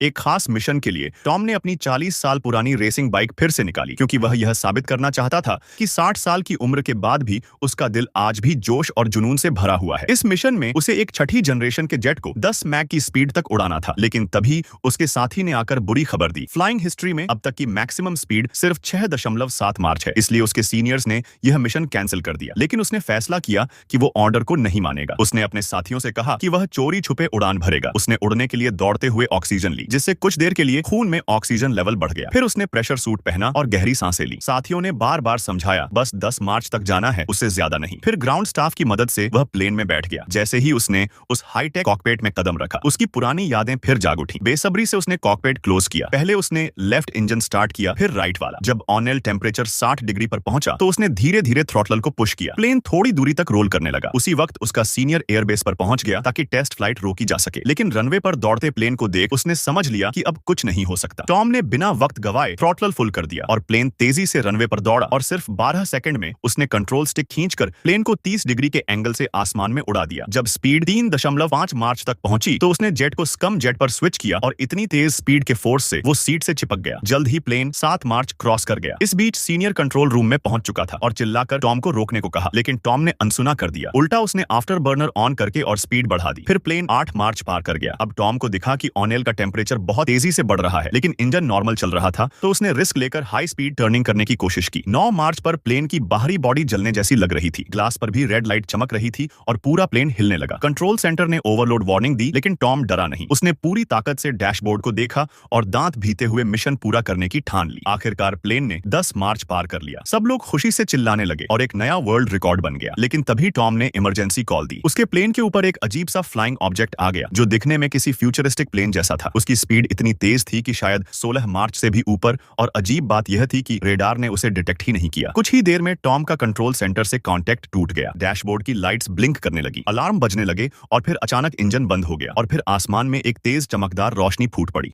एक खास मिशन के लिए टॉम ने अपनी 40 साल पुरानी रेसिंग बाइक फिर से निकाली क्योंकि वह यह साबित करना चाहता था कि 60 साल की उम्र के बाद भी उसका दिल आज भी जोश और जुनून से भरा हुआ है। इस मिशन में उसे एक छठी जनरेशन के जेट को 10 मैक की स्पीड तक उड़ाना था, लेकिन तभी उसके साथी ने आकर बुरी खबर दी। फ्लाइंग हिस्ट्री में अब तक की मैक्सिमम स्पीड सिर्फ 6.7 मार्च है, इसलिए उसके सीनियर्स ने यह मिशन कैंसिल कर दिया। लेकिन उसने फैसला किया कि वो ऑर्डर को नहीं मानेगा। उसने अपने साथियों से कहा कि वह चोरी छुपे उड़ान भरेगा। उसने उड़ने के लिए दौड़ते हुए ऑक्सीजन ली, जिससे कुछ देर के लिए खून में ऑक्सीजन लेवल बढ़ गया। फिर उसने प्रेशर सूट पहना और गहरी सांसें ली। साथियों ने बार बार समझाया, बस 10 मार्च तक जाना है, उससे ज्यादा नहीं। फिर ग्राउंड स्टाफ की मदद से वह प्लेन में बैठ गया। जैसे ही उसने उस हाईटेक कॉकपिट में कदम रखा, उसकी पुरानी यादें फिर जाग उठी। बेसब्री से उसने कॉकपिट क्लोज किया। पहले उसने लेफ्ट इंजन स्टार्ट किया, फिर राइट वाला। जब ऑनएल टेम्परेचर 60 डिग्री पर पहुंचा तो उसने धीरे धीरे थ्रॉटल को पुश किया। प्लेन थोड़ी दूरी तक रोल करने लगा। उसी वक्त उसका सीनियर एयरबेस पर पहुंच गया ताकि टेस्ट फ्लाइट रोकी जा सके। लेकिन रनवे पर दौड़ते प्लेन को देख उसने समझ लिया कि अब कुछ नहीं हो सकता। टॉम ने बिना वक्त गवाए थ्रॉटल फुल कर दिया और प्लेन तेजी से रनवे पर दौड़ा और सिर्फ 12 सेकंड में उसने कंट्रोल स्टिक खींचकर प्लेन को 30 डिग्री के एंगल से आसमान में उड़ा दिया। जब स्पीड 3.5 मार्च तक पहुंची तो उसने जेट को स्कम जेट पर स्विच किया और इतनी तेज स्पीड के फोर्स से वो सीट से चिपक गया। जल्द ही प्लेन 7 मार्च क्रॉस कर गया। इस बीच सीनियर कंट्रोल रूम में पहुंच चुका था और चिल्लाकर टॉम को रोकने को कहा, लेकिन टॉम ने अनसुना कर दिया। उल्टा उसने आफ्टर बर्नर ऑन करके और स्पीड बढ़ा दी। फिर प्लेन 8 मार्च पार कर गया। अब टॉम को दिखा कि ऑनेल का टेम्परेचर बहुत तेजी से बढ़ रहा है, लेकिन इंजन नॉर्मल चल रहा था, तो उसने रिस्क लेकर हाई स्पीड टर्निंग करने की कोशिश की। 9 मार्च पर प्लेन की बाहरी बॉडी जलने जैसी लग रही थी। ग्लास पर भी रेड लाइट चमक रही थी और पूरा प्लेन हिलने लगा। कंट्रोल सेंटर ने ओवरलोड वार्निंग दी, लेकिन टॉम डरा नहीं। उसने पूरी ताकत से डैशबोर्ड को देखा और दांत भीते हुए मिशन पूरा करने की ठान ली। आखिरकार प्लेन ने 10 मार्च पार कर लिया। सब लोग खुशी से चिल्लाने लगे और एक नया वर्ल्ड रिकॉर्ड बन गया। लेकिन तभी टॉम ने इमरजेंसी कॉल दी। उसके प्लेन के ऊपर एक अजीब सा फ्लाइंग ऑब्जेक्ट आ गया जो दिखने में किसी फ्यूचरिस्टिक प्लेन जैसा था। उसकी स्पीड इतनी तेज थी कि शायद 16 मार्च से भी ऊपर, और अजीब बात यह थी कि रेडार ने उसे डिटेक्ट ही नहीं किया। कुछ ही देर में टॉम का कंट्रोल सेंटर से कांटेक्ट टूट गया। डैशबोर्ड की लाइट्स ब्लिंक करने लगी, अलार्म बजने लगे और फिर अचानक इंजन बंद हो गया और फिर आसमान में एक तेज चमकदार रोशनी फूट पड़ी।